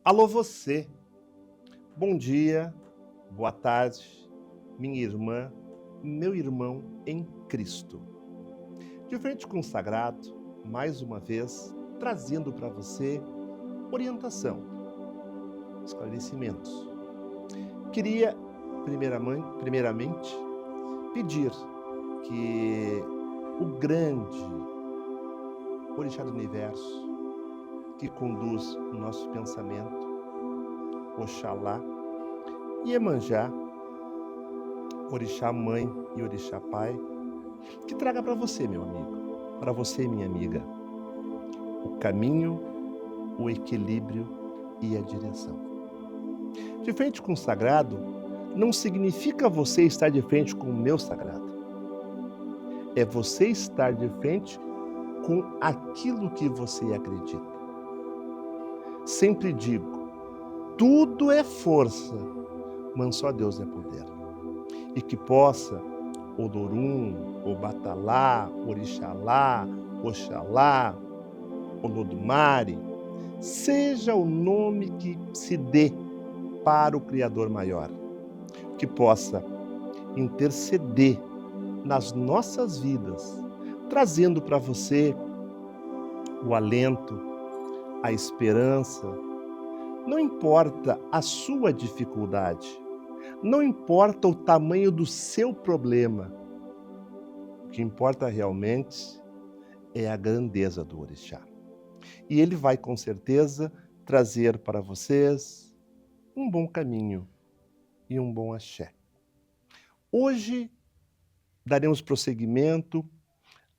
Alô você, bom dia, boa tarde, minha irmã, meu irmão em Cristo. De frente com o sagrado, mais uma vez, trazendo para você orientação, esclarecimentos. Queria, primeiramente, pedir que o grande Orixá do Universo, que conduz o nosso pensamento, Oxalá, Iemanjá, Orixá Mãe e Orixá Pai, que traga para você, meu amigo, para você, minha amiga, o caminho, o equilíbrio e a direção. De frente com o sagrado não significa você estar de frente com o meu sagrado. É você estar de frente com aquilo que você acredita. Sempre digo, tudo é força, mas só Deus é poder. E que possa Odorum, Obatalá, Orixalá, Oxalá, Olodumare, seja o nome que se dê para o Criador maior, que possa interceder nas nossas vidas, trazendo para você o alento, a esperança. Não importa a sua dificuldade, não importa o tamanho do seu problema, o que importa realmente é a grandeza do Orixá. E ele vai, com certeza, trazer para vocês um bom caminho e um bom axé. Hoje, daremos prosseguimento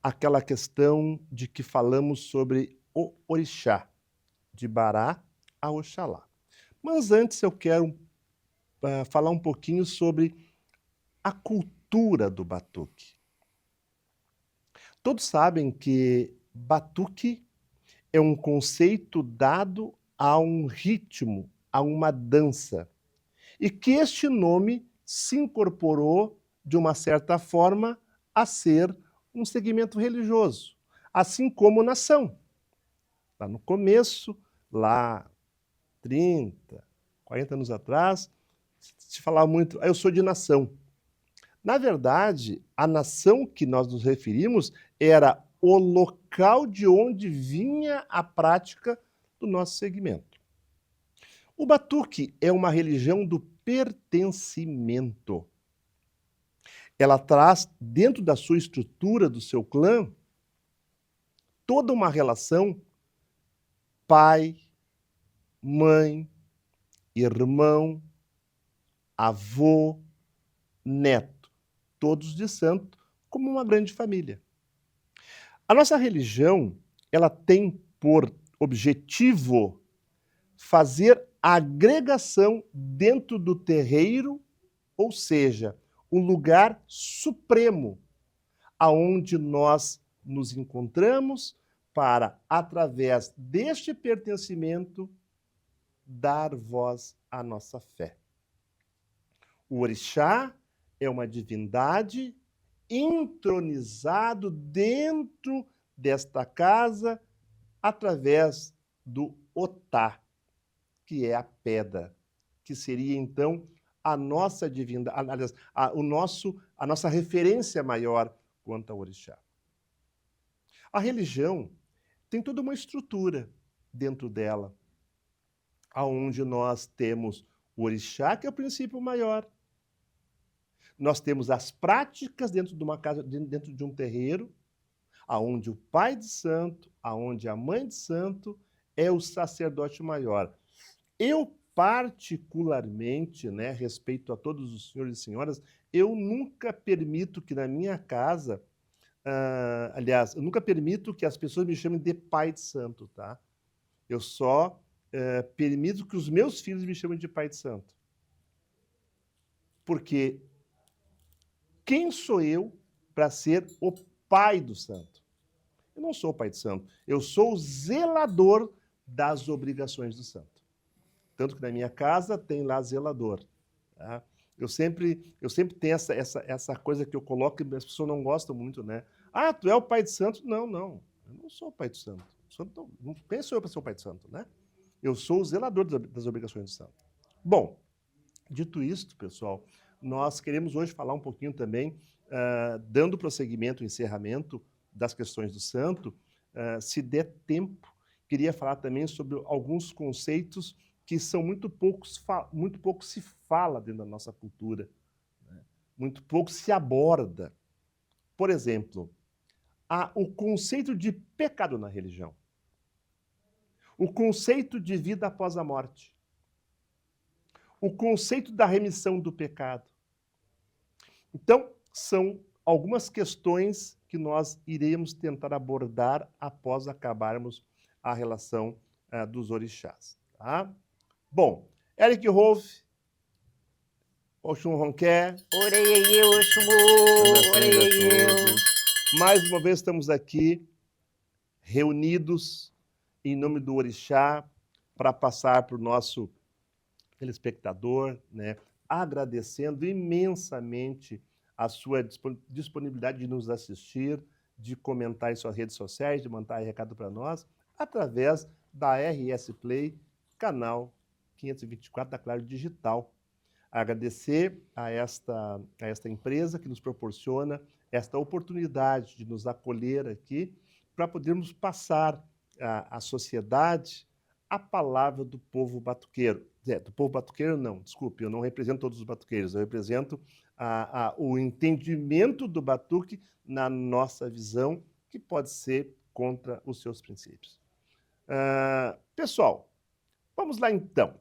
àquela questão de que falamos sobre o Orixá, de Bará a Oxalá. Mas antes eu quero falar um pouquinho sobre a cultura do batuque. Todos sabem que batuque é um conceito dado a um ritmo, a uma dança, e que este nome se incorporou, de uma certa forma, a ser um segmento religioso, assim como nação. Lá no começo, lá 30, 40 anos atrás, se falava muito, eu sou de nação. Na verdade, a nação que nós nos referimos era o local de onde vinha a prática do nosso segmento. O batuque é uma religião do pertencimento. Ela traz, dentro da sua estrutura, do seu clã, toda uma relação pai, mãe, irmão, avô, neto, todos de santo, como uma grande família. A nossa religião, ela tem por objetivo fazer a agregação dentro do terreiro, ou seja, o lugar supremo, aonde nós nos encontramos para, através deste pertencimento, dar voz à nossa fé. O Orixá é uma divindade entronizado dentro desta casa através do Otá, que é a pedra, que seria então a nossa divindade, aliás, a nossa referência maior quanto ao Orixá. A religião tem toda uma estrutura dentro dela, aonde nós temos o Orixá, que é o princípio maior. Nós temos as práticas dentro de uma casa, dentro de um terreiro, aonde o pai de santo, aonde a mãe de santo é o sacerdote maior. Eu, particularmente, respeito a todos os senhores e senhoras, eu nunca permito que na minha casa, aliás, eu nunca permito que as pessoas me chamem de pai de santo, tá? Eu só permito que os meus filhos me chamem de pai de santo. Porque quem sou eu para ser o pai do santo? Eu não sou o pai de santo, eu sou o zelador das obrigações do santo. Tanto que na minha casa tem lá zelador. Tá? Eu sempre tenho essa coisa que eu coloco e as pessoas não gostam muito, né? Ah, tu é o pai de santo? Não, não. Eu não sou o pai de santo. Quem sou eu para ser o pai de santo, né? Eu sou o zelador das obrigações do santo. Bom, dito isto, pessoal, nós queremos hoje falar um pouquinho também, dando prosseguimento, encerramento das questões do santo, se der tempo, queria falar também sobre alguns conceitos que são muito pouco se fala dentro da nossa cultura, né? Muito pouco se aborda. Por exemplo, o conceito de pecado na religião, o conceito de vida após a morte, o conceito da remissão do pecado. Então, são algumas questões que nós iremos tentar abordar após acabarmos a relação dos orixás. Tá? Bom, Eric Rolf, Oxum Ronqué. Orei eu, Oxum, orei eu. Mais uma vez estamos aqui, reunidos em nome do orixá, para passar para o nosso telespectador, né, agradecendo imensamente a sua disponibilidade de nos assistir, de comentar em suas redes sociais, de mandar recado para nós, através da RS Play, canal 524 da Claro Digital. Agradecer a esta empresa que nos proporciona esta oportunidade de nos acolher aqui, para podermos passar à sociedade a palavra do povo batuqueiro. Do povo batuqueiro não, desculpe, eu não represento todos os batuqueiros, eu represento o entendimento do batuque na nossa visão, que pode ser contra os seus princípios. Pessoal, vamos lá então.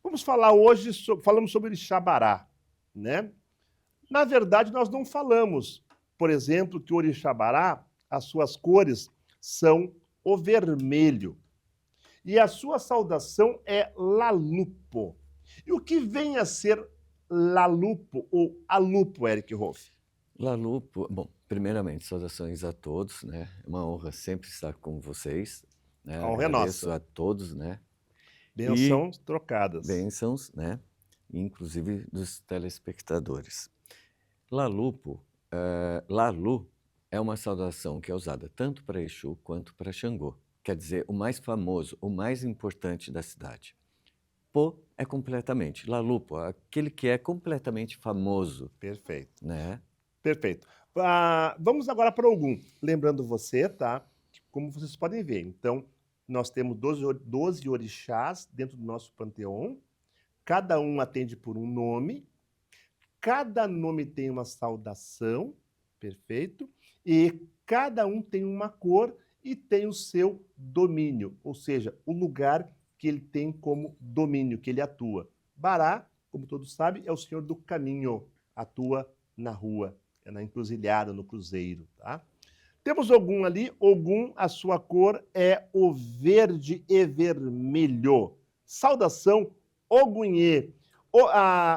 Vamos falar hoje, falamos sobre Orixá Bará, né? Na verdade, nós não falamos, por exemplo, que o Orixá Bará, as suas cores são o vermelho. E a sua saudação é Lalupo. E o que vem a ser Lalupo ou Alupo, Eric Rolf? Lalupo, bom, primeiramente, saudações a todos, né? É uma honra sempre estar com vocês. Né? A honra é nossa. A todos, né? Bênçãos trocadas. Bênçãos, né? Inclusive dos telespectadores. Lalupo, Lalu é uma saudação que é usada tanto para Exu quanto para Xangô. Quer dizer, o mais famoso, o mais importante da cidade. Po é completamente, Lalupo, aquele que é completamente famoso. Perfeito. Né? Perfeito. Vamos agora para Ogum. Lembrando você, tá? Como vocês podem ver, então, nós temos 12 orixás dentro do nosso panteão. Cada um atende por um nome. Cada nome tem uma saudação, perfeito? E cada um tem uma cor e tem o seu domínio, ou seja, o lugar que ele tem como domínio, que ele atua. Bará, como todos sabem, é o senhor do caminho, atua na rua, na encruzilhada, no cruzeiro, tá? Temos Ogum ali. Ogum, a sua cor é o verde e vermelho. Saudação, Ogunhê.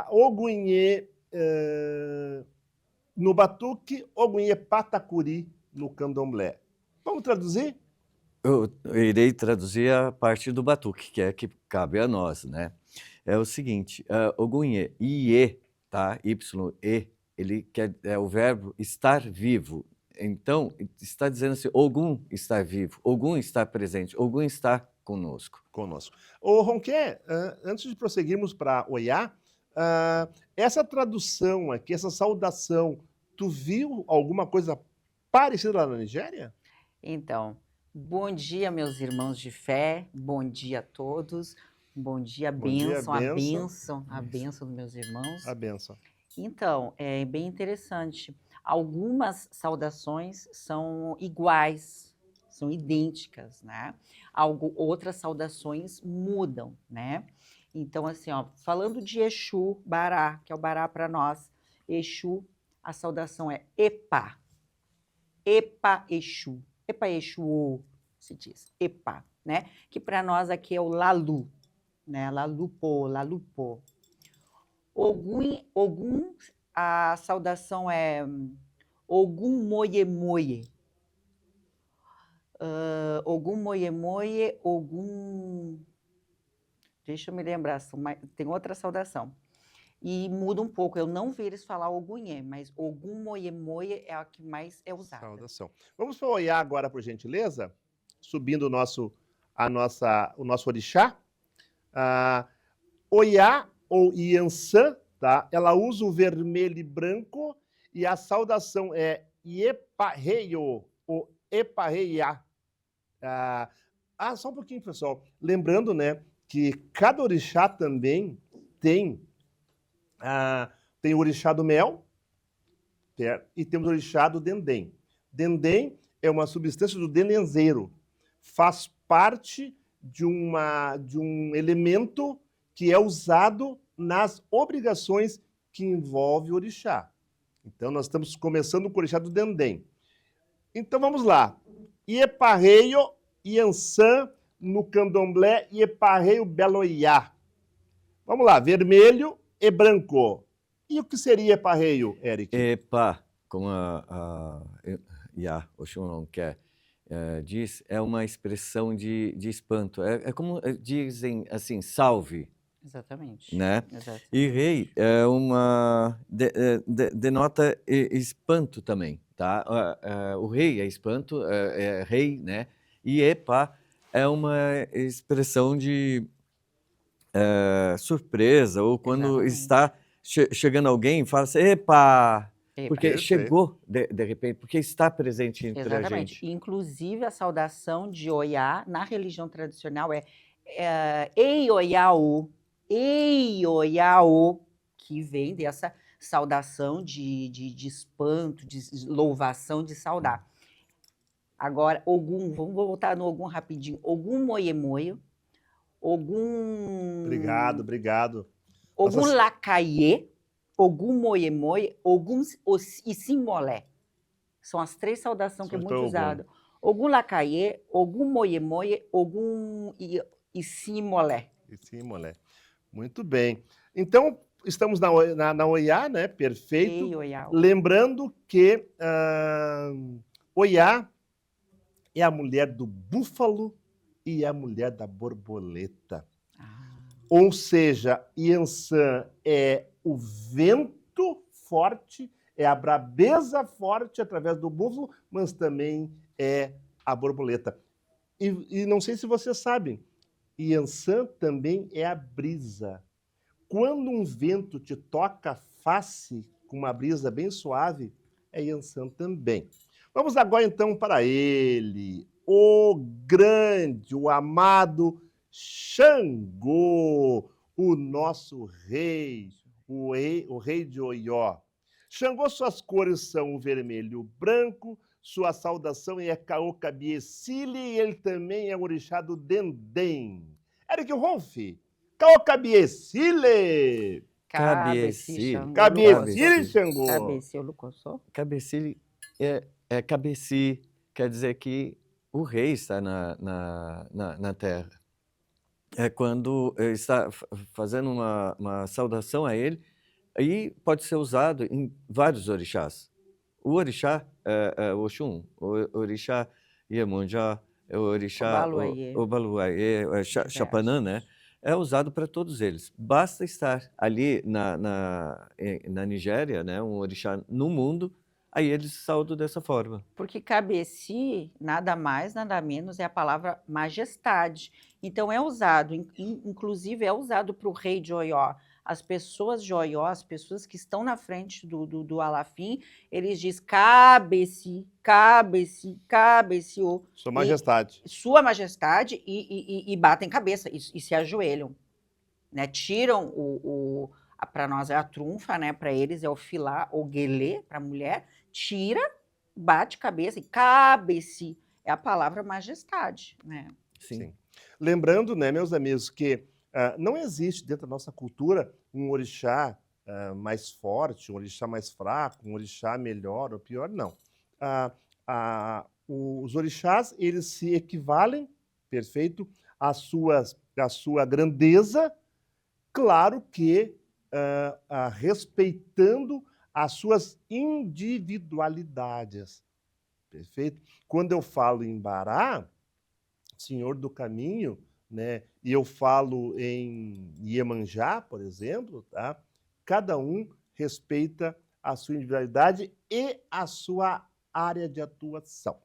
Ogunhê no batuque, Ogunhê Patacuri no candomblé. Vamos traduzir? Eu irei traduzir a parte do batuque, que é que cabe a nós, né? É o seguinte, Ogunhê, Iê, tá? Y-E, ele é o verbo estar vivo. Então, está dizendo assim, Ogum está vivo, Ogum está presente, Ogum está conosco. Ô, Ronqué, antes de prosseguirmos para Oiá, essa tradução aqui, essa saudação, tu viu alguma coisa parecida lá na Nigéria? Então, bom dia, meus irmãos de fé, bom dia a todos, bom dia, a bênção dos meus irmãos. A bênção. Então, é bem interessante. Algumas saudações são iguais, são idênticas, né? Outras saudações mudam, né? Então, assim, ó, falando de Exu Bará, que é o Bará para nós, Exu, a saudação é Epa. Epa Exu. Epa Exu, se diz. Epa, né? Que para nós aqui é o Lalu, né? Lalupo, Lalupo. Ogum, a saudação é Ogum Moye Moye. Ogum Moye Moye, Ogum... Deixa eu me lembrar, tem outra saudação. E muda um pouco, eu não vi eles falar Ogunhê, mas Ogum Moye Moye é a que mais é usada. Saudação. Vamos para o Oiá agora, por gentileza? Subindo o nosso orixá. Oiá, ou Iansã, tá? Ela usa o vermelho e branco, e a saudação é Ieparreio, ou Eparreiá. Só um pouquinho, pessoal. Lembrando, né, que cada orixá também tem o orixá do mel, e temos o orixá do dendém. Dendém é uma substância do dendenzeiro. Faz parte de um elemento que é usado nas obrigações que envolve o orixá. Então, nós estamos começando com o orixá do dendém. Então, vamos lá. Ieparreio, Iansã, no candomblé, Ieparreio Beloiá. Vamos lá, vermelho e branco. E o que seria Eparreio, Eric? Epa, como a Oxum quer diz, é uma expressão de espanto. É como dizem assim, salve, Exatamente. né? Exatamente. E rei é denota espanto também, tá? O rei é espanto, é rei, né? E epa é uma expressão de surpresa, ou quando Exatamente. está chegando alguém, fala assim, epa, Epa. porque Perfeito. chegou de repente, porque está presente entre a Exatamente. gente. Inclusive, a saudação de Oiá, na religião tradicional, é Ei Oiaô, Ei Oiaô, que vem dessa saudação de espanto, de louvação, de saudar. Agora, Ogum, vamos voltar no Ogum rapidinho. Ogum Moiemoio, Ogum... Obrigado. Ogum Nossa- Lacaiê, Ogum Moiemoie, Ogum Issimolé. São as 3 saudações que é São muito Ogum. usado. Ogum Lacaiê, Ogum Moiemoie, Ogum Issimolé. Sim, mulher. Muito bem. Então, estamos na Oiá, né? Perfeito. Ei, Oiá. Lembrando que Oiá é a mulher do búfalo e a mulher da borboleta. Ou seja, Iansã é o vento forte, é a brabeza forte através do búfalo, mas também é a borboleta. E não sei se vocês sabem, Iansã também é a brisa. Quando um vento te toca a face com uma brisa bem suave, é Iansã também. Vamos agora então para ele, o grande, o amado Xangô, o nosso rei, o rei de Oió. Xangô, suas cores são o vermelho e o branco, sua saudação é Caocabiecile e ele também é o orixá do Dendém. Eric Ronfi, Caocabiecile! Cabeci, Cabiecile, Xangô! Cabeci, eu Lucossô. Cabecile é cabeci, quer dizer que o rei está na terra. É quando está fazendo uma saudação a ele, aí pode ser usado em vários orixás. O orixá Oxum, o orixá Iemonjá, o orixá Obaluayê. Obaluayê, Chapanã, né? É usado para todos eles. Basta estar ali na Nigéria, né? Um orixá no mundo, aí eles saudam dessa forma. Porque cabeci, nada mais, nada menos, é a palavra majestade. Então, é usado, inclusive é usado para o rei de Oió. As pessoas de Oió, as pessoas que estão na frente do Alafim, eles dizem cabeci, cabeci, cabeci-o. Sua Majestade. Sua Majestade, e batem cabeça, e se ajoelham. Né? Tiram para nós é a trunfa, né? Para eles é o filá, ou guelê, para a mulher, tira, bate cabeça e cabe-se. É a palavra majestade, né? Sim. Lembrando, né, meus amigos, que não existe dentro da nossa cultura um orixá mais forte, um orixá mais fraco, um orixá melhor ou pior, não. Os orixás, eles se equivalem, perfeito, à sua grandeza, claro que respeitando as suas individualidades, perfeito? Quando eu falo em Bará, Senhor do Caminho, né, e eu falo em Iemanjá, por exemplo, tá? Cada um respeita a sua individualidade e a sua área de atuação.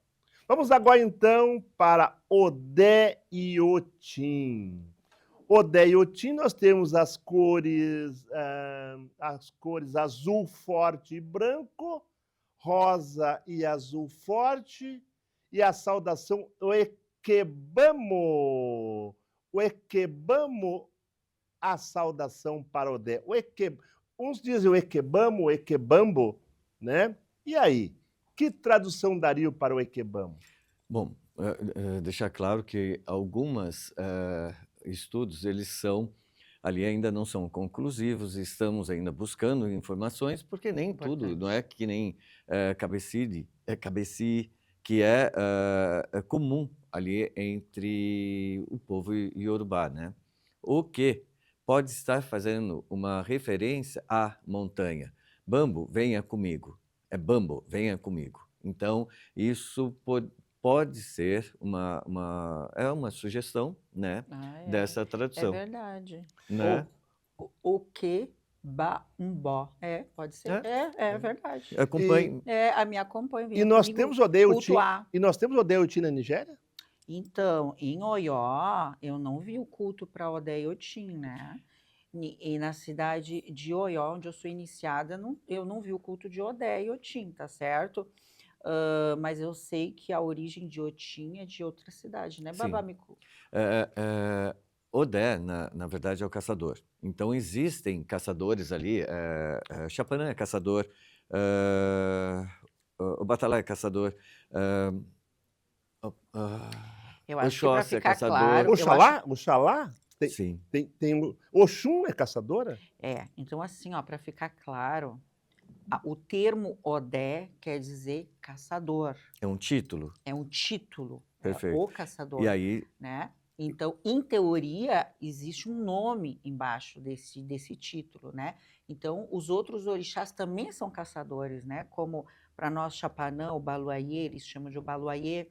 Vamos agora, então, para Odé e Otim. Odé e Otim, nós temos as cores azul forte e branco, rosa e azul forte, e a saudação Oekebamo. Oekebamo, a saudação para Odé. Uns dizem Oekebamo, Oekebambo, né? E aí, que tradução daria para o Oekebamo? Bom, deixar claro que alguns estudos, eles são, ali ainda não são conclusivos, estamos ainda buscando informações, porque nem tudo, não é que nem cabeci, que é comum ali entre o povo iorubá, né? O que pode estar fazendo uma referência à montanha. Bambo, venha comigo. É Bambo, venha comigo. Então, isso pode ser uma sugestão, né, dessa É tradução, verdade. né? O que Bambó. Pode ser. É verdade. Acompanhe. Me acompanha, E venha nós comigo temos Odé e Otim. cultuar. E nós temos Odé e Otim na Nigéria? Então, em Oió, eu não vi o culto para Odé e Otim, né? E na cidade de Oió, onde eu sou iniciada, eu não vi o culto de Odé e Otim, tá certo? Mas eu sei que a origem de Otim é de outra cidade, né, Sim. Babamicu? Odé, na verdade, é o caçador. Então, existem caçadores ali. Chapanã é caçador, o Batalá é caçador, Eu acho que para Oxóssi é ficar caçador. claro, Oxalá? Sim. Oxum é caçadora? Então assim, ó, para ficar claro, o termo Odé quer dizer caçador. É um título. É um título. Perfeito. O caçador. E aí, né? Então, em teoria, existe um nome embaixo desse título, né? Então, os outros orixás também são caçadores, né? Como para nós, Chapanã, o Baluayê, eles chamam de Baluayê,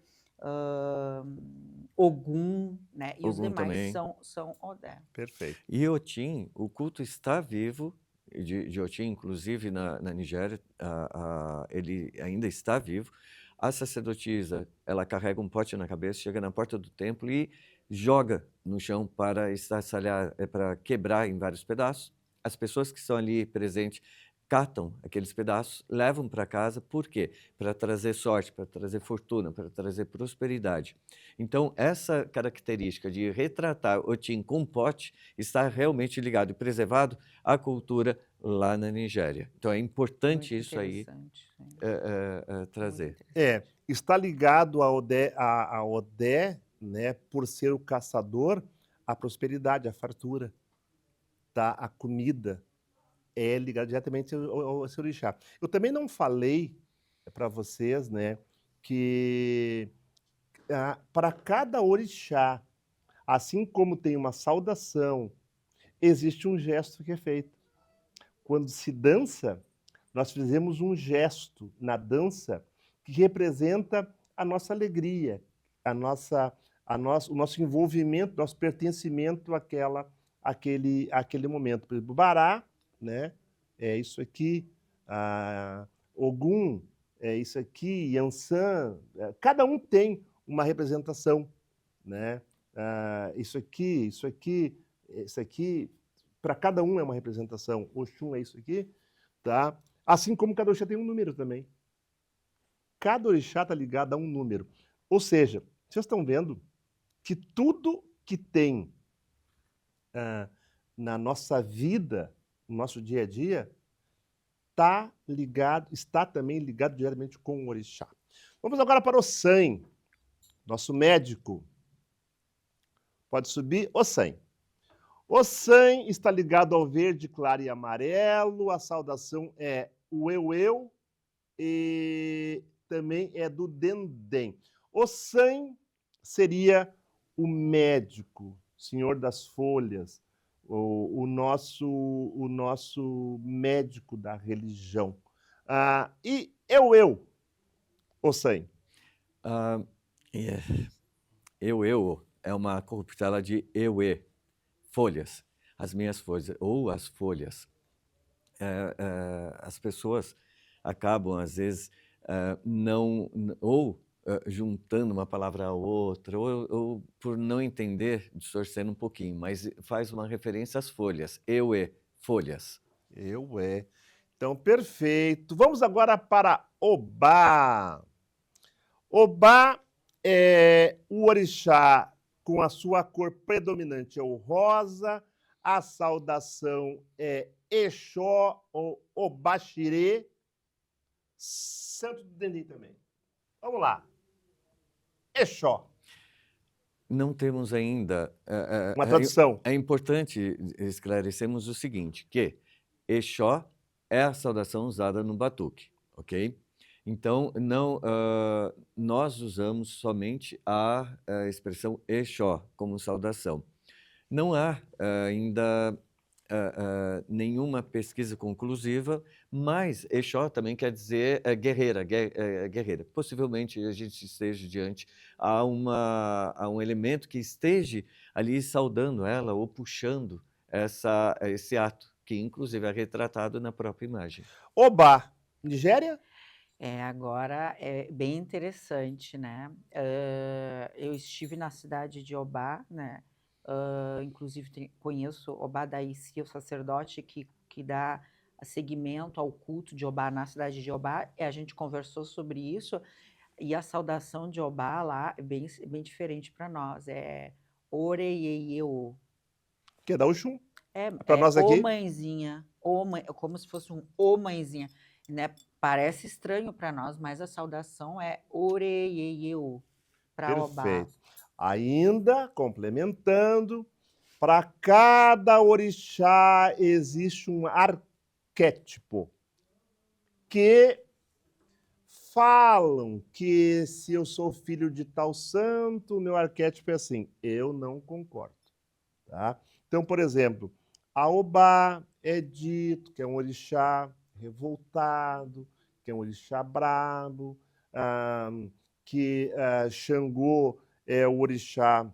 Ogum, né? E os Ogum demais também. são Odé. Perfeito. E Otim, o culto está vivo, de Otim, inclusive na Nigéria, ele ainda está vivo. A sacerdotisa, ela carrega um pote na cabeça, chega na porta do templo e joga no chão para estraçalhar, para quebrar em vários pedaços. As pessoas que estão ali presentes catam aqueles pedaços, levam para casa. Por quê? Para trazer sorte, para trazer fortuna, para trazer prosperidade. Então, essa característica de retratar Otim com pote está realmente ligado e preservado à cultura lá na Nigéria. Então, é importante Muito isso aí interessante, sim. trazer. Muito interessante. Está ligado a Odé, né, por ser o caçador, a prosperidade, a fartura, tá? A comida é ligada diretamente ao seu orixá. Eu também não falei para vocês, né, que para cada orixá, assim como tem uma saudação, existe um gesto que é feito. Quando se dança, nós fizemos um gesto na dança que representa a nossa alegria, o nosso envolvimento, nosso pertencimento àquele momento. Por exemplo, Bará, né, é isso aqui, Ogum é isso aqui, Yansan, cada um tem uma representação, né? Isso aqui, para cada um é uma representação. Oxum é isso aqui, tá? Assim como cada orixá tem um número também. Cada orixá está ligado a um número. Ou seja, vocês estão vendo que tudo que tem na nossa vida, no nosso dia a dia, está também ligado diretamente com o orixá. Vamos agora para o Ossan, nosso médico. Pode subir, Ossan. Ossan está ligado ao verde, claro e amarelo. A saudação é o eu e também é do Dendem. Ossan seria o médico, senhor das folhas, o nosso médico da religião. E eu, Ossan. Eu é uma corruptela de euê, folhas, as minhas folhas, ou as folhas. As pessoas acabam, às vezes, juntando uma palavra à outra, ou por não entender, distorcendo um pouquinho, mas faz uma referência às folhas. Folhas. Eu é. Então, perfeito. Vamos agora para Obá. Obá é o orixá com a sua cor predominante é o rosa. A saudação é Exó ou Obaxirê, santo do Dendê também. Vamos lá. Exó. Não temos ainda. Uma tradução. É importante esclarecermos o seguinte, que Exó é a saudação usada no batuque, ok? Então, não, nós usamos somente a expressão Exó como saudação. Não há ainda nenhuma pesquisa conclusiva, mas Exó também quer dizer guerreira, guerreira. Possivelmente a gente esteja diante a um elemento que esteja ali saudando ela ou puxando esse ato, que inclusive é retratado na própria imagem. Obá, Nigéria? Agora é bem interessante, né? Eu estive na cidade de Obá, né? Inclusive conheço Obá Daíci, o sacerdote que dá seguimento ao culto de Obá na cidade de Obá, e a gente conversou sobre isso, e a saudação de Obá lá é bem diferente para nós, é Oreieieo. Que é da Oxum. Para É nós ô aqui. mãezinha, como se fosse um ô mãezinha, né? Parece estranho para nós, mas a saudação é Oreieieo para Obá. Perfeito. Ainda complementando, para cada orixá existe um arquétipo que falam que se eu sou filho de tal santo, meu arquétipo é assim. Eu não concordo. Tá? Então, por exemplo, a Obá é dito que é um orixá revoltado, que é um orixá brabo, que Xangô é o orixá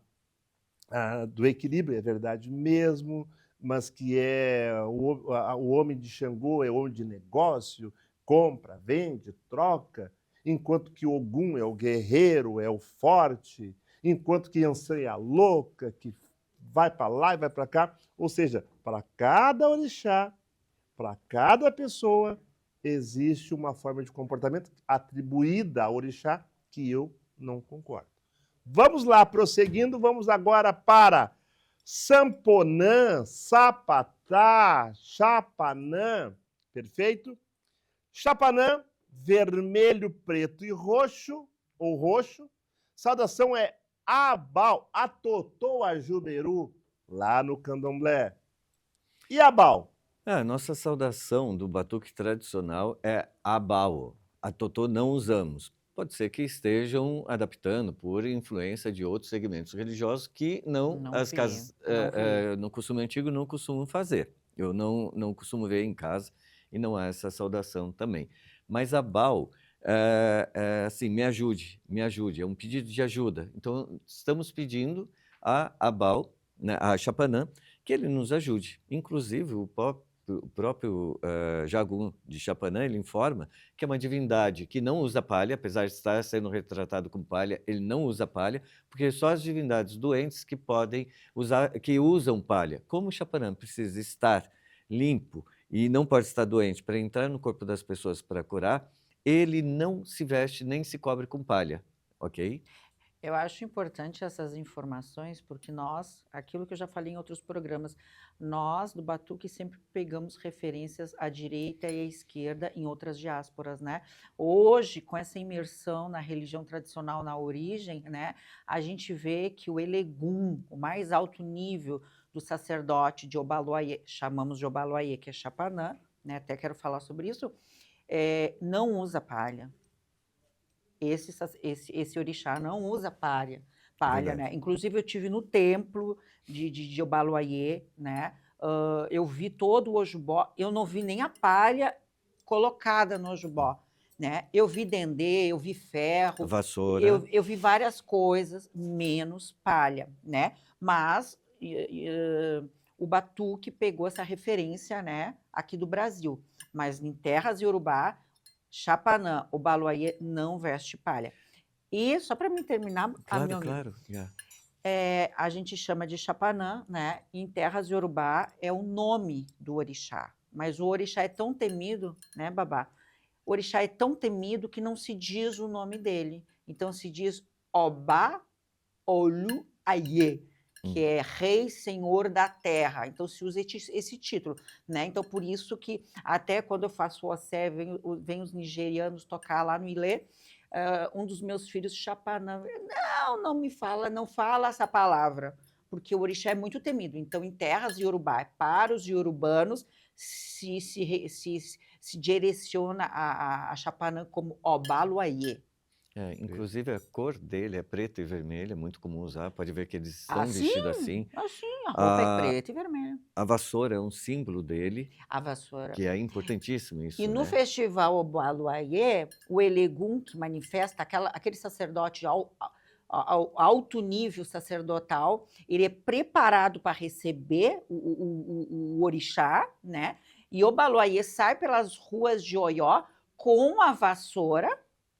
do equilíbrio, é verdade mesmo, mas que o homem de Xangô é homem de negócio, compra, vende, troca, enquanto que Ogum é o guerreiro, é o forte, enquanto que Yansan é a louca, que vai para lá e vai para cá. Ou seja, para cada orixá, para cada pessoa, existe uma forma de comportamento atribuída ao orixá que eu não concordo. Vamos lá, prosseguindo, vamos agora para Samponã, Sapatá, Chapanã, perfeito? Chapanã, vermelho, preto e roxo, ou roxo. Saudação é Abau, Atotô, Ajuberu, lá no Candomblé. E Abau? A nossa saudação do batuque tradicional é Abau. A Totô não usamos. Pode ser que estejam adaptando por influência de outros segmentos religiosos que as casas no costume antigo não costumam fazer. Eu não costumo ver em casa e não há essa saudação também. Mas Abau, assim, me ajude, é um pedido de ajuda. Então, estamos pedindo a Abau, né, a Chapanã, que ele nos ajude. Inclusive, o próprio Jagum de Chapanã, ele informa que é uma divindade que não usa palha, apesar de estar sendo retratado com palha, ele não usa palha, porque só as divindades doentes que podem usar, que usam palha. Como o Chapanã precisa estar limpo e não pode estar doente para entrar no corpo das pessoas para curar, ele não se veste nem se cobre com palha, ok? Eu acho importante essas informações, porque nós, aquilo que eu já falei em outros programas, nós do Batuque sempre pegamos referências à direita e à esquerda em outras diásporas, né? Hoje, com essa imersão na religião tradicional, na origem, né, a gente vê que o Elegum, o mais alto nível do sacerdote de Obaloaiê, chamamos de Obaloaiê, que é Chapanã, né? Até quero falar sobre isso, não usa palha. Esse orixá não usa palha, né? Inclusive eu tive no templo de Obaloaiê, né? Eu vi todo o ojubó, eu não vi nem a palha colocada no ojubó, né? Eu vi dendê, eu vi ferro, vassoura, eu vi várias coisas, menos palha, né? Mas o Batuque pegou essa referência, né, aqui do Brasil, mas em terras iorubá, Chapanã, Obaloaiê não veste palha. E só para me terminar, meu Claro, amigo, claro. Yeah. a gente chama de Chapanã, né? Em terras Yorubá é o nome do orixá. Mas o orixá é tão temido, né, Babá? O orixá é tão temido que não se diz o nome dele. Então se diz Obá Olu Aie, que é rei, senhor da terra. Então se usa esse título, né? Então por isso que até quando eu faço o Ossé, vem os nigerianos tocar lá no Ilê, um dos meus filhos, Chapanã, não me fala, não fala essa palavra, porque o orixá é muito temido. Então em terras iorubá, para os iorubanos, se direciona a Chapanã como Obaluayê. Inclusive a cor dele é preto e vermelho, é muito comum usar. Pode ver que eles são Assim, vestidos assim. assim, a roupa é A, preta e vermelha. a vassoura é um símbolo dele, A vassoura. que é importantíssimo isso, E no né? festival Obaluayê, o Elegum, que manifesta aquele sacerdote alto nível sacerdotal, ele é preparado para receber o orixá, né? E Obaluayê sai pelas ruas de Oió com a vassoura,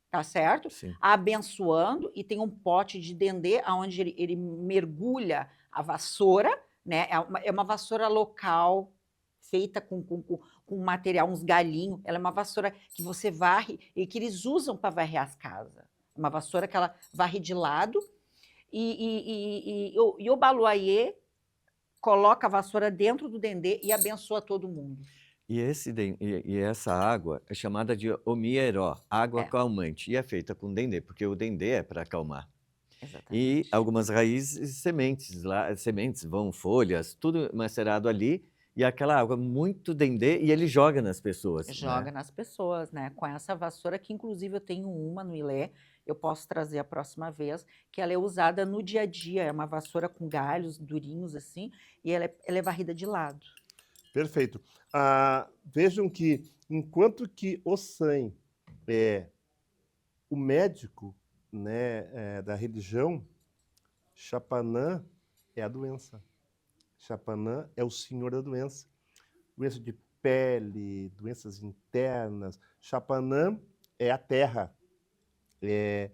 tá certo? Sim. Abençoando, e tem um pote de dendê onde ele mergulha a vassoura, né? É uma vassoura local, feita com material, uns galinhos. Ela é uma vassoura que você varre e que eles usam para varrer as casas. Uma vassoura que ela varre de lado. E o Baluayê coloca a vassoura dentro do dendê e abençoa todo mundo. E essa água é chamada de omieró, água calmante, e é feita com dendê, porque o dendê é para acalmar. Exatamente. E algumas raízes e sementes, folhas, tudo macerado ali, e aquela água muito dendê, e ele joga nas pessoas. Joga né? nas pessoas, né? Com essa vassoura, que inclusive eu tenho uma no Ilê, eu posso trazer a próxima vez, que ela é usada no dia a dia, é uma vassoura com galhos durinhos assim, e ela é varrida de lado. Perfeito. Vejam que, enquanto que o San é o médico, né, da religião, Chapanã é a doença. Chapanã é o senhor da doença. Doença de pele, doenças internas. Chapanã é a terra. É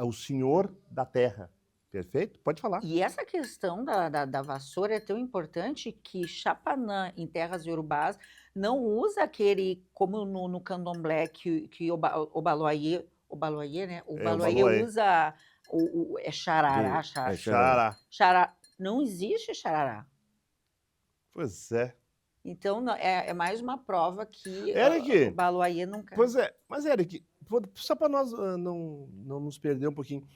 o senhor da terra. Perfeito? Pode falar. E essa questão da vassoura é tão importante que Chapanã, em terras iorubás, não usa aquele, como no candomblé, que o Baluayê, né? O Baluayê Baluayê. usa xarará. Xará. Não existe xarará. Pois é. Então, é mais uma prova que Eric, o Baluayê nunca... Pois é, mas Eric, só para nós não nos perder um pouquinho,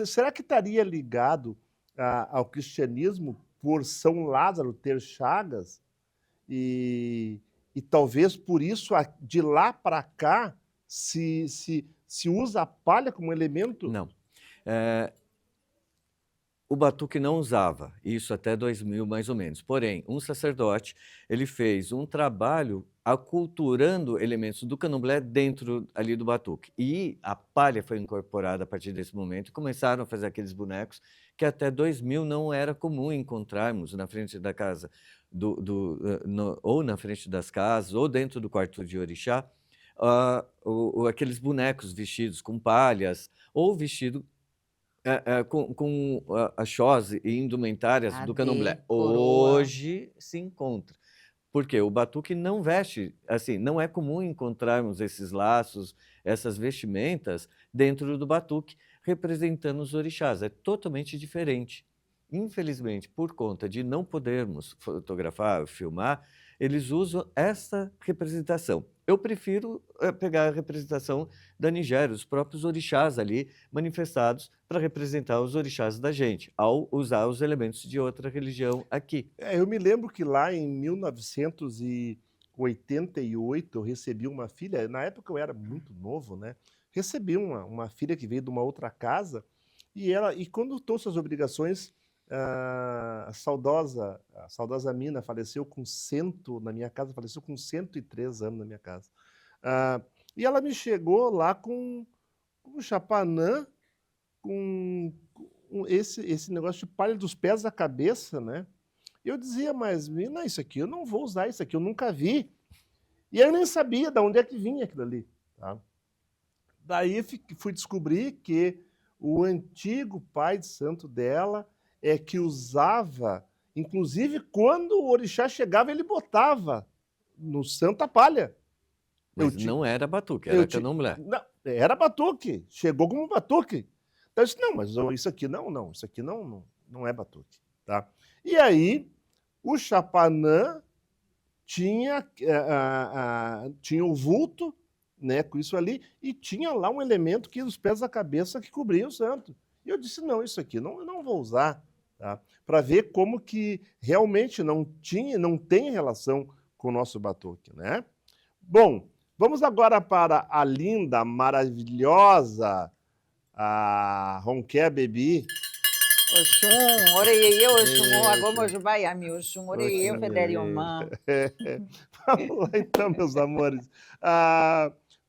será que estaria ligado ao cristianismo por São Lázaro ter chagas? E talvez por isso, de lá para cá, se usa a palha como elemento? Não. O batuque não usava, isso até 2000 mais ou menos. Porém, um sacerdote, ele fez um trabalho aculturando elementos do candomblé dentro ali do batuque. E a palha foi incorporada a partir desse momento e começaram a fazer aqueles bonecos que até 2000 não era comum encontrarmos na frente da casa, ou na frente das casas, ou dentro do quarto de orixá, aqueles bonecos vestidos com palhas, ou vestido com a chose e indumentárias do candomblé. Coroa. Hoje se encontra. Porque o batuque não veste, assim, não é comum encontrarmos esses laços, essas vestimentas dentro do batuque, representando os orixás. É totalmente diferente. Infelizmente, por conta de não podermos fotografar, filmar, eles usam essa representação. Eu prefiro pegar a representação da Nigéria, os próprios orixás ali manifestados para representar os orixás da gente, ao usar os elementos de outra religião aqui. Eu me lembro que lá em 1988 eu recebi uma filha, na época eu era muito novo, né? Recebi uma filha que veio de uma outra casa e quando trouxe as obrigações, a saudosa Mina faleceu na minha casa, faleceu com 103 anos na minha casa. E ela me chegou lá com um chapanã, com esse negócio de palha dos pés à cabeça, né? E eu dizia, mas Mina, isso aqui eu não vou usar, isso aqui eu nunca vi. E eu nem sabia de onde é que vinha aquilo ali, tá? Daí fui descobrir que o antigo pai de santo dela é que usava, inclusive quando o orixá chegava, ele botava no santo a palha. Mas não era batuque, era candomblé. Não, era batuque, chegou como batuque. Então eu disse, não, mas isso aqui não, isso aqui não é batuque. Tá? E aí, o Chapanã tinha o vulto, né, com isso ali, e tinha lá um elemento que os pés da cabeça que cobria o santo. E eu disse, não, isso aqui não vou usar, tá? Para ver como que realmente não tem relação com o nosso batuque, né? Bom, vamos agora para a linda, maravilhosa, a Ronquer Bebi. Oxum, orei eu, Oxum, agora Mojubaiami, Oxum, orei eu, Federiomã. Vamos lá então, meus amores.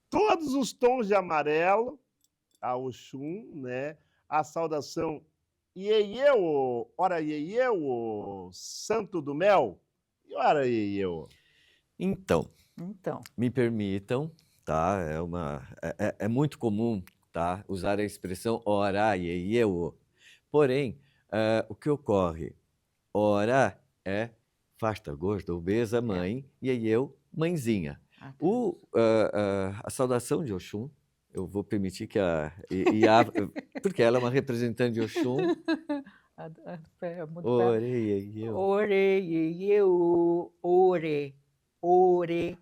Todos os tons de amarelo, a Oxum, né? A saudação Ieieu, ora Ieieu, Santo do Mel, e ora Ieieu. Então, Então, me permitam, tá? É muito comum, tá? Usar a expressão ora Ieieu. Porém, o que ocorre? Ora é fasta, gorda, obesa, mãe, Ieieu, mãezinha. A saudação de Oxum, eu vou permitir que porque ela é uma representante de Oxum. Ore, Ieieu. Ore, Ieieu, ore, ore,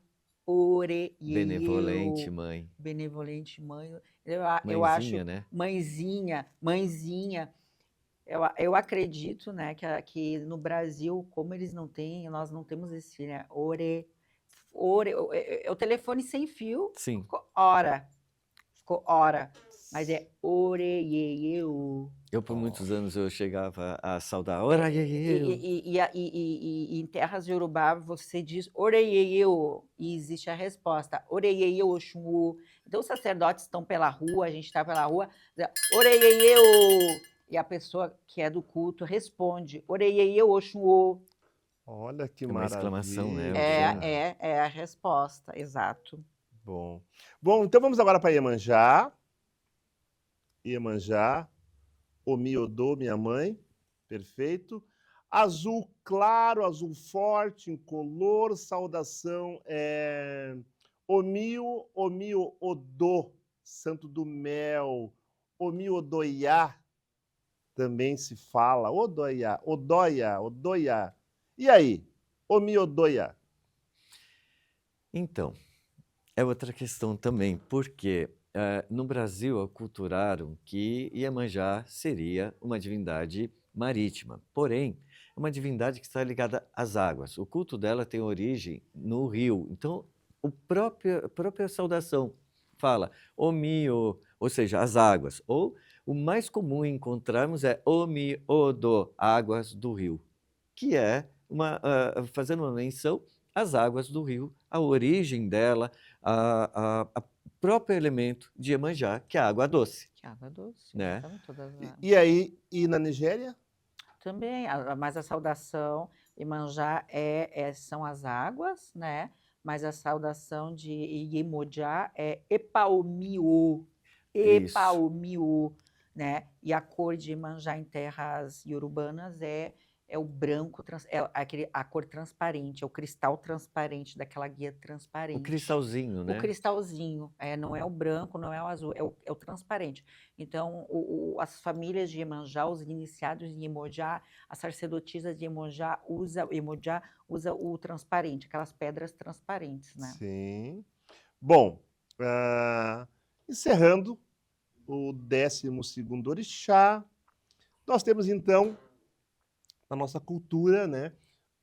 ore, Ieieu. Benevolente mãe. Benevolente mãe. Mãezinha, Eu acho, né? mãezinha. Eu acredito, né, que no Brasil, como eles não têm, nós não temos esse, né, ore, o telefone sem fio, Sim. ficou hora, mas é ore, Ieieu. Eu, por muitos anos, eu chegava a saudar, ora, Ieieu. E em terras de Urubá, você diz Oreieieu, e existe a resposta, Oreieieu Oxum. Então, os sacerdotes estão pela rua, a gente está pela rua, Oreieieu, e a pessoa que é do culto responde, Oreieieu Oxum. Olha que uma maravilha. exclamação, né? É a resposta, exato. Bom, então vamos agora para Iemanjá. Iemanjá, Omiodô, minha mãe, perfeito. Azul claro, azul forte, incolor, saudação Omio Odô, Santo do Mel, Omio Odoiá, também se fala, Odoiá, Odoia. E aí, Omio Odoiá? Então, é outra questão também, porque no Brasil aculturaram que Iemanjá seria uma divindade marítima, porém, é uma divindade que está ligada às águas. O culto dela tem origem no rio, então a própria saudação fala Omio, ou seja, as águas, ou o mais comum encontrarmos é Omiodo, águas do rio, que é fazendo uma menção às águas do rio, a origem dela, a próprio elemento de Iemanjá, que é a água doce. Que água doce, né? E aí, e na Nigéria? Também, mas a saudação Iemanjá são as águas, né? Mas a saudação de Iemoja é Epaomiu, né? E a cor de Iemanjá em terras iorubânas é o branco, a cor transparente, é o cristal transparente daquela guia transparente. O cristalzinho, né? O cristalzinho, não é o branco, não é o azul, é o transparente. Então, as famílias de Iemanjá, os iniciados em Iemanjá, as sacerdotisas de Iemanjá usa o transparente, aquelas pedras transparentes, né? Sim. Bom, encerrando o 12º orixá, nós temos então na nossa cultura, né,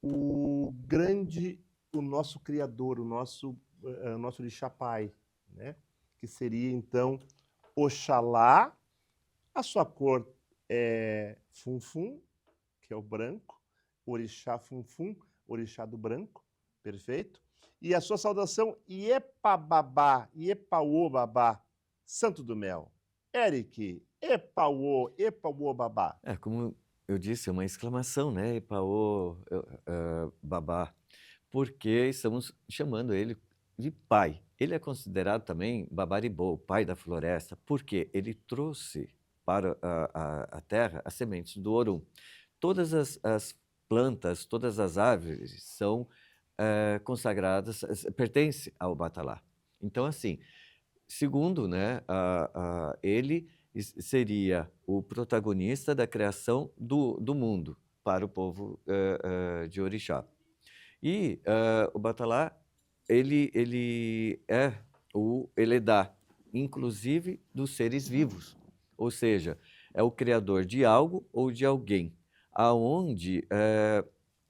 o nosso criador, o nosso orixá pai, né, que seria então Oxalá, a sua cor é funfum, que é o branco, orixá funfum, orixá do branco, perfeito? E a sua saudação Iepababá, Iepaobabá, Santo do Mel. Eric, Epaobabá. Como eu disse, é uma exclamação, né? Epaô, babá, porque estamos chamando ele de pai. Ele é considerado também Babaribô, o pai da floresta, porque ele trouxe para a terra as sementes do Orum. Todas as plantas, todas as árvores são consagradas, pertencem ao Batalá. Então, assim, segundo, né, ele seria o protagonista da criação do mundo para o povo de Orixá. E o Batalá, ele é o Eledá, inclusive dos seres vivos. Ou seja, é o criador de algo ou de alguém. Aonde,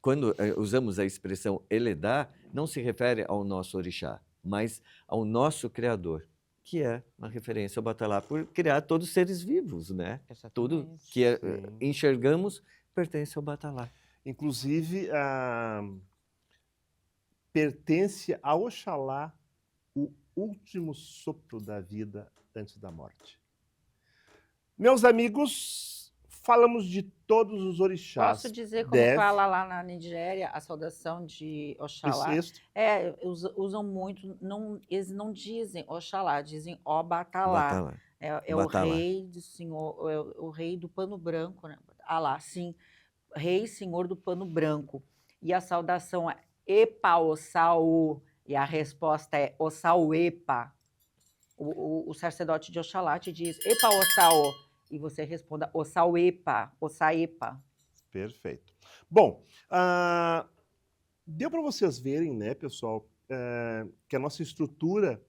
quando usamos a expressão Eledá, não se refere ao nosso orixá, mas ao nosso criador, que é uma referência ao Batalá por criar todos os seres vivos, né? Tudo Exatamente. que Sim. enxergamos pertence ao Batalá. Inclusive, pertence a Oxalá o último sopro da vida antes da morte. Meus amigos, falamos de todos os orixás. Posso dizer como Deve, fala lá na Nigéria a saudação de Oxalá? isso, Usam muito, eles não dizem Oxalá, dizem Obatalá. Batalá. É o Batalá. rei do senhor, o rei do pano branco, né? Alá, sim, rei senhor do pano branco. E a saudação é Epa Ossaú, e a resposta é Ossaú Epa. O sacerdote de Oxalá te diz Epa Ossaú, e você responda Ossaú Epa, Ossaepa. perfeito. Bom, deu para vocês verem, né, pessoal, que a nossa estrutura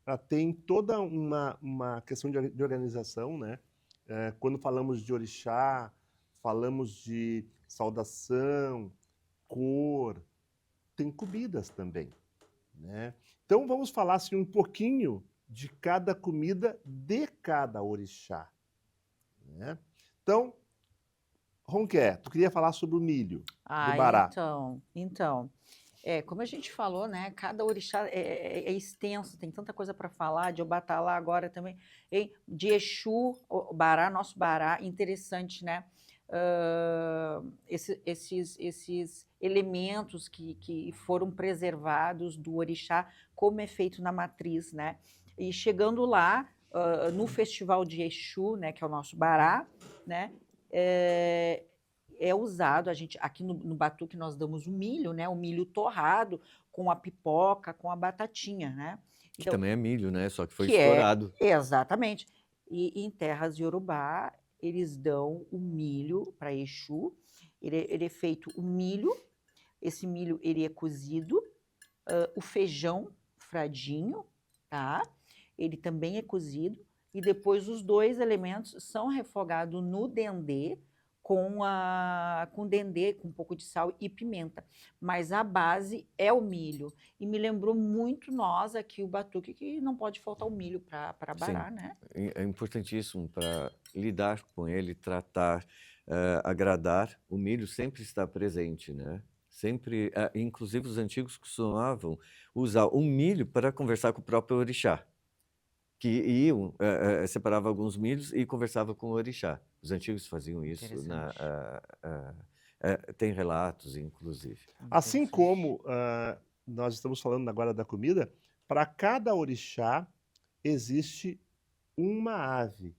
ela tem toda uma questão de organização, né? Quando falamos de orixá, falamos de saudação, cor, tem comidas também, né? Então vamos falar assim, um pouquinho de cada comida de cada orixá, né? Então, Ronquer, tu queria falar sobre o milho do Bará. Então, como a gente falou, né? Cada orixá é extenso, tem tanta coisa para falar. De Obatalá agora também, de Exu, o Bará, nosso Bará, interessante, né? Esses elementos que foram preservados do orixá, como é feito na matriz, né? E chegando lá, no festival de Exu, né? Que é o nosso Bará, né? É usado, a gente aqui no batuque nós damos o milho, né? O milho torrado com a pipoca, com a batatinha, né? Que também é milho, né? Só que foi Que estourado. Exatamente. E em terras Yorubá, eles dão o milho para Exu. Ele é feito o milho, esse milho ele é cozido, o feijão fradinho, tá? Ele também é cozido, e depois os dois elementos são refogados no dendê, com dendê, com um pouco de sal e pimenta. Mas a base é o milho. E me lembrou muito nós aqui, o batuque, que não pode faltar o milho para Bará, né? É importantíssimo para lidar com ele, tratar, agradar. O milho sempre está presente, né? Sempre, inclusive os antigos costumavam usar o milho para conversar com o próprio orixá, que iam, separava alguns milhos e conversava com o orixá. Os antigos faziam isso. Interessante. Tem relatos, inclusive. Assim Interessante. como nós estamos falando agora da comida, para cada orixá existe uma ave.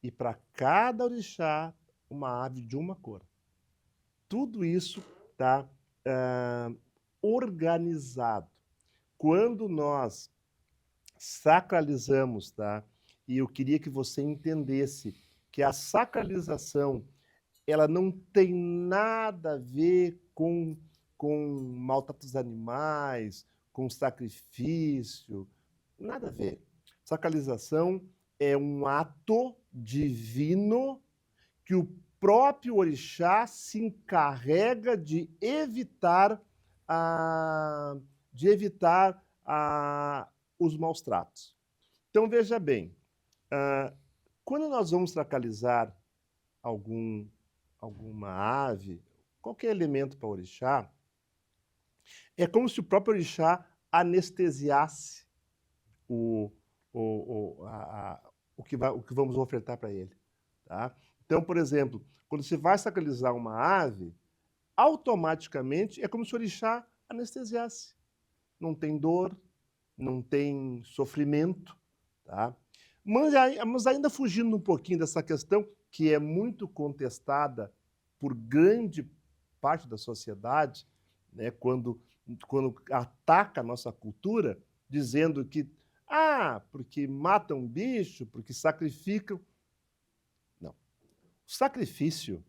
E para cada orixá, uma ave de uma cor. Tudo isso está organizado. Quando nós sacralizamos, tá? E eu queria que você entendesse que a sacralização ela não tem nada a ver com maltrato dos animais, com sacrifício, nada a ver. Sacralização é um ato divino que o próprio orixá se encarrega de evitar os maus tratos. Então, veja bem, quando nós vamos sacralizar alguma ave, qualquer elemento para orixá, é como se o próprio orixá anestesiasse o que vamos ofertar para ele. Tá? Então, por exemplo, quando você vai sacralizar uma ave, automaticamente é como se o orixá anestesiasse. não tem dor, não tem sofrimento, tá? Mas ainda fugindo um pouquinho dessa questão, que é muito contestada por grande parte da sociedade, né, quando ataca a nossa cultura, dizendo que, porque matam bicho, porque sacrificam. Não. O sacrifício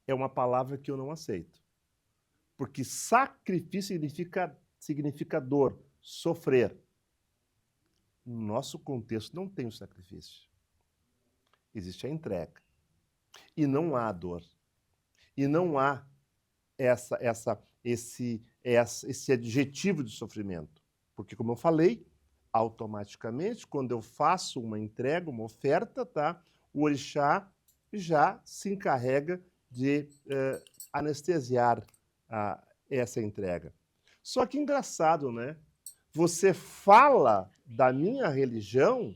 é uma palavra que eu não aceito. Porque sacrifício significa dor, sofrer. No nosso contexto não tem o sacrifício. Existe a entrega. E não há dor. E não há esse adjetivo de sofrimento. Porque, como eu falei, automaticamente, quando eu faço uma entrega, uma oferta, tá, o orixá já se encarrega de anestesiar essa entrega. Só que engraçado, né? Você fala da minha religião,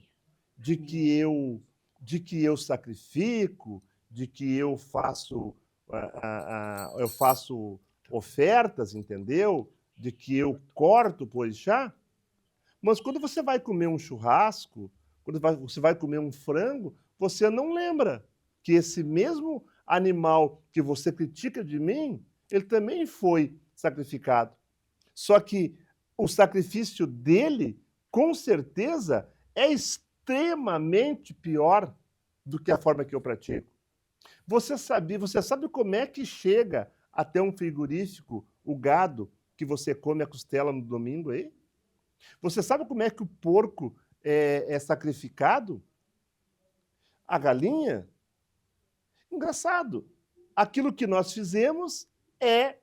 de que eu sacrifico, de que eu faço ofertas, entendeu? De que eu corto por orixá. Mas quando você vai comer um churrasco, quando você vai comer um frango, você não lembra que esse mesmo animal que você critica de mim, ele também foi sacrificado. Só que o sacrifício dele, com certeza, é extremamente pior do que a forma que eu pratico. Você sabe como é que chega até um frigorífico o gado que você come a costela no domingo aí? Você sabe como é que o porco é sacrificado? A galinha? Engraçado. Aquilo que nós fizemos é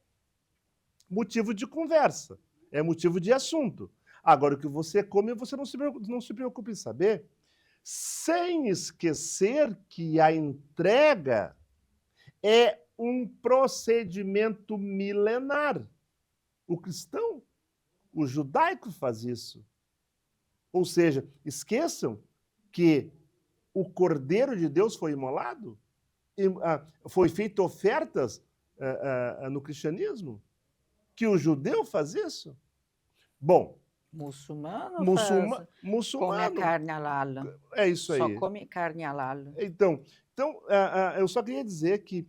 motivo de conversa, é motivo de assunto. Agora, o que você come, você não se preocupa em saber, sem esquecer que a entrega é um procedimento milenar. O cristão, o judaico faz isso. Ou seja, esqueçam que o Cordeiro de Deus foi imolado, foi feito ofertas no cristianismo, que o judeu faz isso. Bom, Muçulmano come a muçulmano, carne halal. é isso aí. Só come carne halal. Então eu só queria dizer que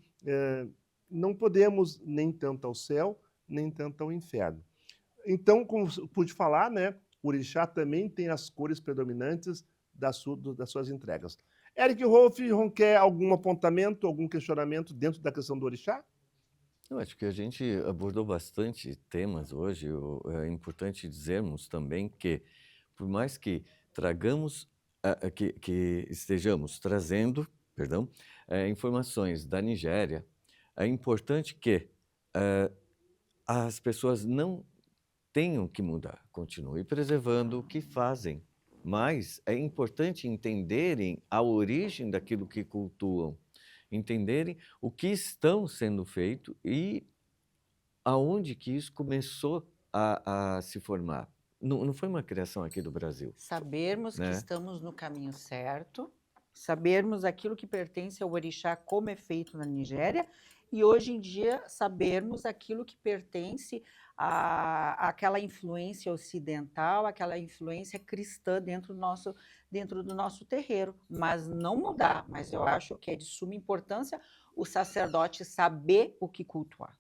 não podemos nem tanto ao céu, nem tanto ao inferno. Então, como pude falar, né, o orixá também tem as cores predominantes das suas entregas. Eric Rolf, quer algum apontamento, algum questionamento dentro da questão do orixá? Eu acho que a gente abordou bastante temas hoje. É importante dizermos também que, por mais que tragamos, que estejamos trazendo, perdão, informações da Nigéria, é importante que as pessoas não tenham que mudar, continuem preservando o que fazem, mas é importante entenderem a origem daquilo que cultuam, entenderem o que estão sendo feito e aonde que isso começou a se formar. Não foi uma criação aqui do Brasil. Sabermos né? que estamos no caminho certo, sabermos aquilo que pertence ao orixá, como é feito na Nigéria, e hoje em dia sabermos aquilo que pertence àquela influência ocidental, aquela influência cristã dentro do nosso terreiro, mas não mudar. Mas eu acho que é de suma importância o sacerdote saber o que cultuar.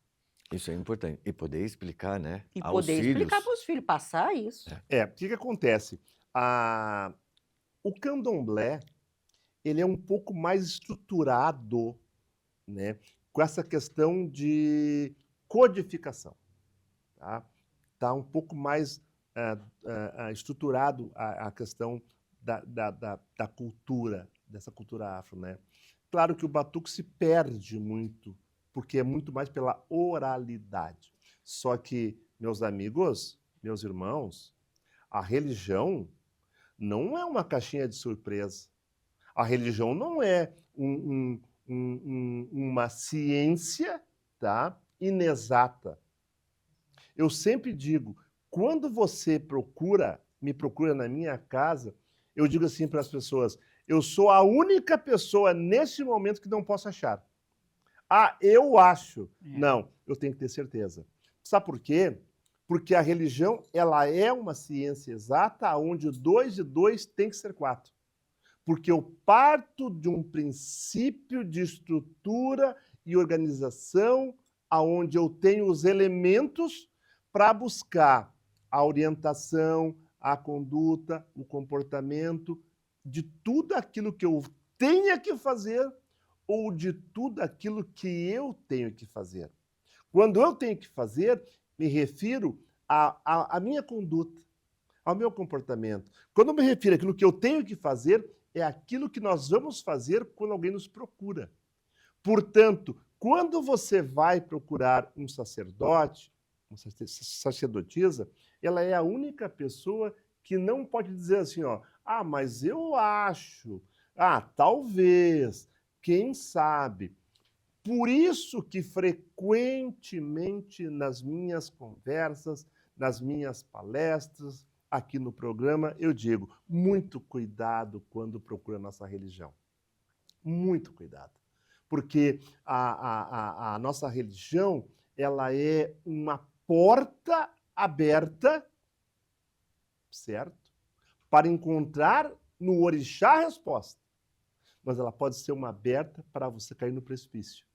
Isso é importante. E poder explicar, né? E aos poder filhos. explicar para os filhos, passar isso. O que acontece? O candomblé, ele é um pouco mais estruturado, né, com essa questão de codificação. Tá um pouco mais estruturado a questão da cultura, dessa cultura afro, né? Claro que o batuque se perde muito, porque é muito mais pela oralidade. Só que, meus amigos, meus irmãos, a religião não é uma caixinha de surpresa. A religião não é uma ciência, tá, inexata. Eu sempre digo, quando você me procura na minha casa, eu digo assim para as pessoas, eu sou a única pessoa nesse momento que não posso achar. Eu acho. Não, eu tenho que ter certeza. Sabe por quê? Porque a religião, ela é uma ciência exata onde 2 e 2 tem que ser 4. Porque eu parto de um princípio de estrutura e organização aonde eu tenho os elementos para buscar a orientação, a conduta, o comportamento de tudo aquilo que eu tenha que fazer ou de tudo aquilo que eu tenho que fazer. Quando eu tenho que fazer, me refiro à minha conduta, ao meu comportamento. Quando eu me refiro àquilo que eu tenho que fazer, é aquilo que nós vamos fazer quando alguém nos procura. Portanto, quando você vai procurar um sacerdote, uma sacerdotisa, ela é a única pessoa que não pode dizer assim, ó, mas eu acho, talvez, quem sabe. Por isso que frequentemente nas minhas conversas, nas minhas palestras, aqui no programa, eu digo, muito cuidado quando procura a nossa religião. Muito cuidado. Porque a nossa religião, ela é uma porta aberta, certo? Para encontrar no orixá a resposta. Mas ela pode ser uma aberta para você cair no precipício.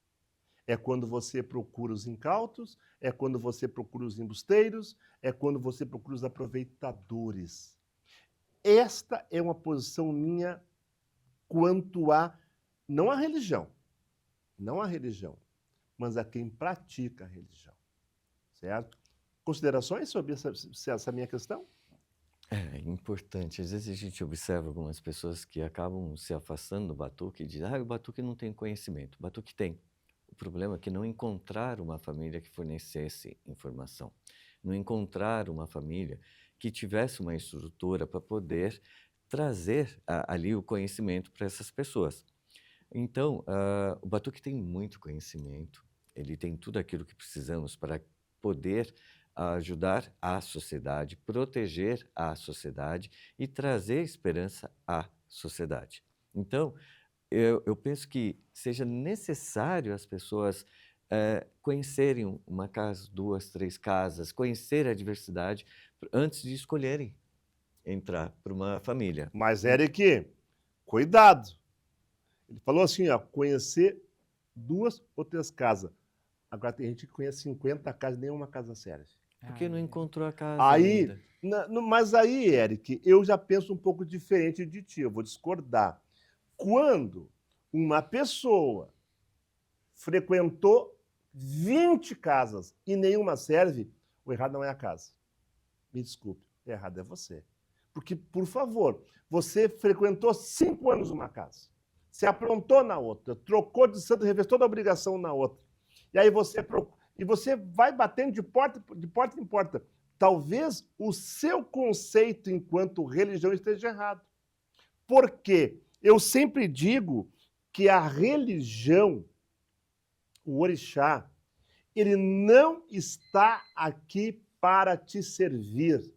É quando você procura os incautos, é quando você procura os embusteiros, é quando você procura os aproveitadores. Esta é uma posição minha quanto a, não a religião, mas a quem pratica a religião, certo? Considerações sobre essa minha questão? É importante. Às vezes a gente observa algumas pessoas que acabam se afastando do batuque e dizem, o batuque não tem conhecimento. O batuque tem. O problema é que não encontraram uma família que fornecesse informação. Não encontraram uma família que tivesse uma estrutura para poder trazer ali o conhecimento para essas pessoas. Então, o batuque tem muito conhecimento, ele tem tudo aquilo que precisamos para poder ajudar a sociedade, proteger a sociedade e trazer esperança à sociedade. Então, eu penso que seja necessário as pessoas conhecerem uma casa, 2, 3 casas, conhecer a diversidade antes de escolherem entrar para uma família. Mas, Eric, cuidado. Ele falou assim, conhecer 2 ou 3 casas. Agora tem gente que conhece 50 casas e nenhuma casa serve. Porque não encontrou a casa Aí, ainda. mas aí, Eric, eu já penso um pouco diferente de ti, eu vou discordar. Quando uma pessoa frequentou 20 casas e nenhuma serve, o errado não é a casa. Me desculpe, o errado é você. Porque, por favor, você frequentou 5 anos uma casa, se aprontou na outra, trocou de santo, revés toda a obrigação na outra. E aí você vai batendo de porta em porta. Talvez o seu conceito enquanto religião esteja errado. Por quê? Eu sempre digo que a religião, o orixá, ele não está aqui para te servir.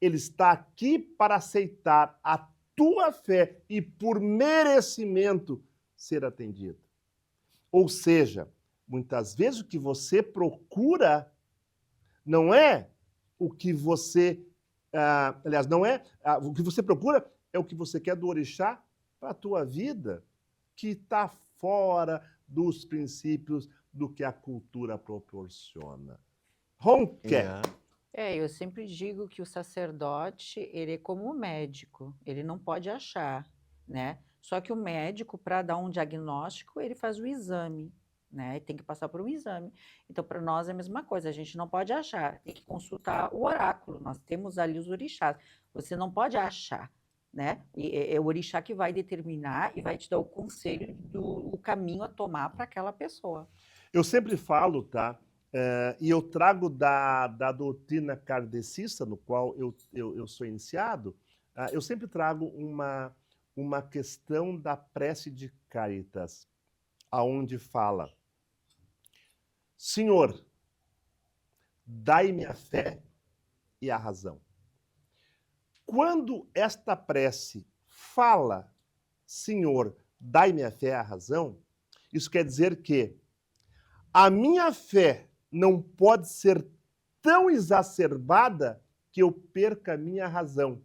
Ele está aqui para aceitar a tua fé e, por merecimento, ser atendido. Ou seja, muitas vezes o que você procura não é o que você... o que você procura é o que você quer do orixá para a tua vida, que está fora dos princípios do que a cultura proporciona. Ronquer. Eu sempre digo que o sacerdote, ele é como o médico, ele não pode achar, né? Só que o médico, para dar um diagnóstico, ele faz o exame, né? Tem que passar por um exame. Então, para nós é a mesma coisa, a gente não pode achar, tem que consultar o oráculo, nós temos ali os orixás, você não pode achar, né? É o orixá que vai determinar e vai te dar o conselho do caminho a tomar para aquela pessoa. Eu sempre falo, tá? E eu trago da doutrina kardecista, no qual eu sou iniciado, eu sempre trago uma questão da prece de Caritas, aonde fala: Senhor, dai-me a fé e a razão. Quando esta prece fala, Senhor, dai-me a fé e a razão, isso quer dizer que a minha fé não pode ser tão exacerbada que eu perca a minha razão.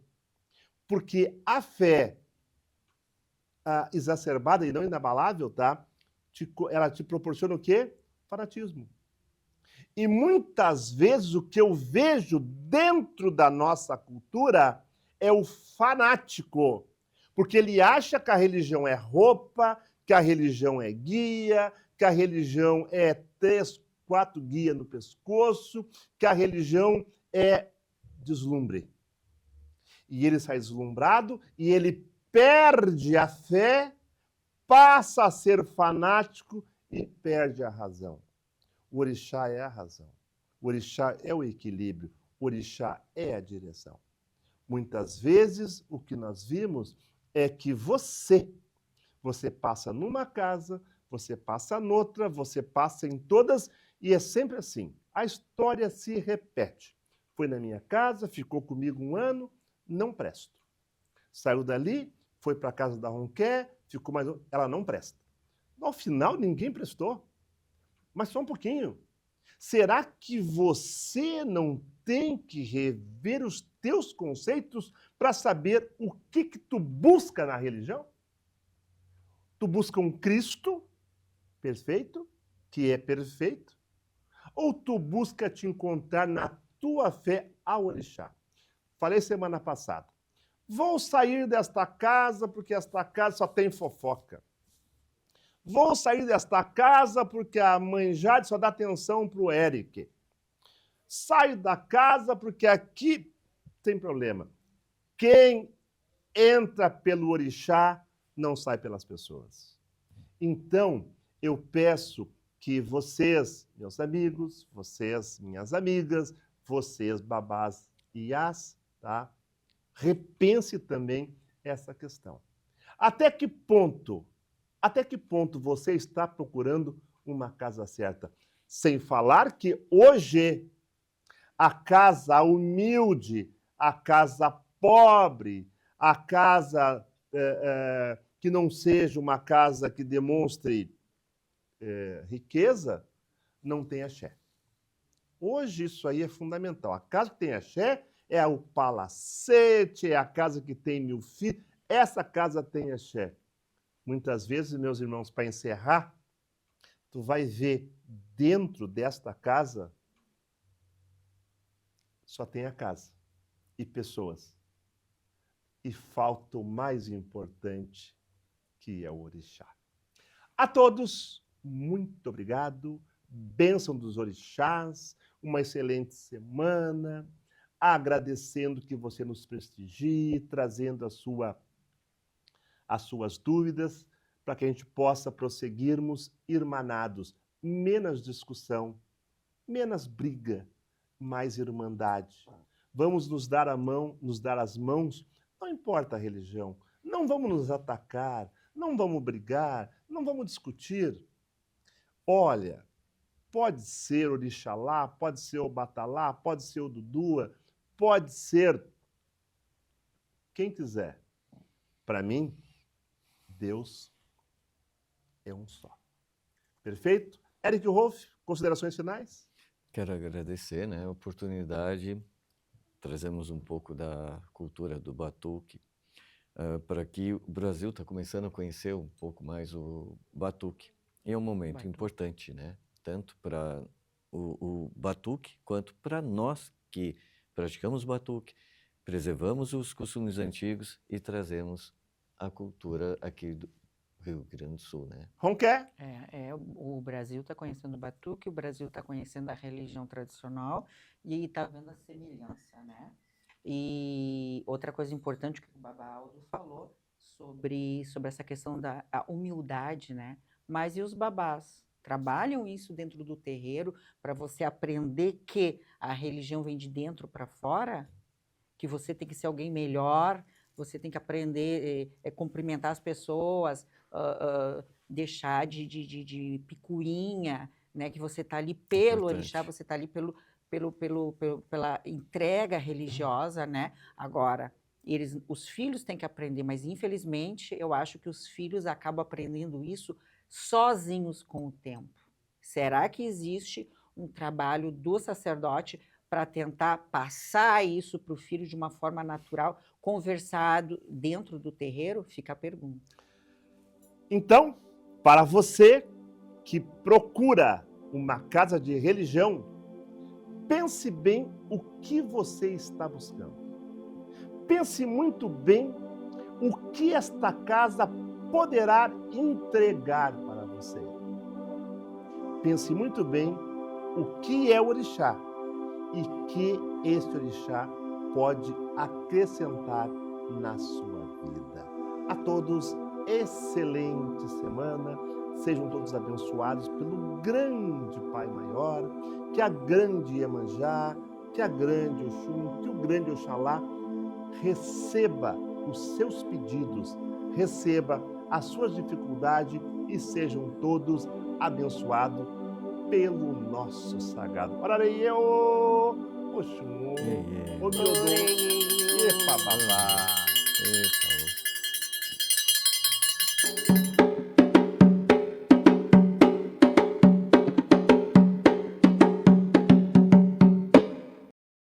Porque a fé exacerbada e não inabalável, tá? Ela te proporciona o quê? Fanatismo. E muitas vezes o que eu vejo dentro da nossa cultura é o fanático. Porque ele acha que a religião é roupa, que a religião é guia, que a religião é 3, 4 guias no pescoço, que a religião é deslumbre. E ele sai deslumbrado e ele perde a fé, passa a ser fanático e perde a razão. O orixá é a razão. O orixá é o equilíbrio. O orixá é a direção. Muitas vezes o que nós vimos é que você passa numa casa, você passa noutra, você passa em todas e é sempre assim. A história se repete. Foi na minha casa, ficou comigo 1 ano, não presto. Saiu dali, foi para a casa da Ronquer, ficou mais... Ela não presta. Ao final, ninguém prestou. Mas só um pouquinho. Será que você não tem que rever os teus conceitos para saber o que tu busca na religião? Tu busca um Cristo perfeito, que é perfeito, ou tu busca te encontrar na tua fé ao orixá? Falei semana passada. Vou sair desta casa porque esta casa só tem fofoca. Vou sair desta casa porque a mãe Jade só dá atenção para o Eric. Saio da casa porque aqui tem problema. Quem entra pelo orixá não sai pelas pessoas. Então, eu peço que vocês, meus amigos, vocês, minhas amigas, vocês, babás e as, tá? Repense também essa questão. Até que ponto você está procurando uma casa certa? Sem falar que hoje a casa humilde, a casa pobre, a casa que não seja uma casa que demonstre riqueza, não tem axé. Hoje isso aí é fundamental. A casa que tem axé é o palacete, é a casa que tem 1000 filhos. Essa casa tem axé. Muitas vezes, meus irmãos, para encerrar, tu vai ver dentro desta casa só tem a casa e pessoas. E falta o mais importante, que é o orixá. A todos, muito obrigado. Bênção dos orixás, uma excelente semana. Agradecendo que você nos prestigie, trazendo as suas dúvidas, para que a gente possa prosseguirmos irmanados. Menos discussão, menos briga, mais irmandade. Vamos nos dar a mão, nos dar as mãos, não importa a religião. Não vamos nos atacar, não vamos brigar, não vamos discutir. Olha, pode ser Orixalá, pode ser o Batalá, pode ser o Dudua, pode ser quem quiser. Para mim, Deus é um só. Perfeito? Eric Rolf, considerações finais? Quero agradecer, né, a oportunidade. Trazemos um pouco da cultura do batuque para que o Brasil está começando a conhecer um pouco mais o batuque. E é um momento importante, né? Tanto para o batuque quanto para nós que praticamos batuque, preservamos os costumes antigos e trazemos a cultura aqui do Rio Grande do Sul, né? Ronquer? O Brasil está conhecendo o batuque, o Brasil está conhecendo a religião tradicional e está vendo a semelhança, né? E outra coisa importante que o Baba Aldo falou sobre essa questão da humildade, né? Mas e os babás? Trabalham isso dentro do terreiro para você aprender que a religião vem de dentro para fora? Que você tem que ser alguém melhor, você tem que aprender cumprimentar as pessoas, deixar de picuinha, né? Que você está ali pelo orixá, você está ali pela entrega religiosa, né? Agora, os filhos têm que aprender, mas infelizmente eu acho que os filhos acabam aprendendo isso sozinhos com o tempo. Será que existe um trabalho do sacerdote para tentar passar isso para o filho de uma forma natural, conversado dentro do terreiro? Fica a pergunta. Então, para você que procura uma casa de religião, pense bem o que você está buscando. Pense muito bem o que esta casa poderá entregar para você. Pense muito bem o que é o orixá e que este orixá pode acrescentar na sua vida. A todos, excelente semana. Sejam todos abençoados pelo grande Pai Maior, que a grande Iemanjá, que a grande Oxum, que o grande Oxalá receba os seus pedidos, receba as suas dificuldades e sejam todos abençoados pelo nosso sagrado. Orarei eu, Oxum, Omiodô, Epababá. Epa.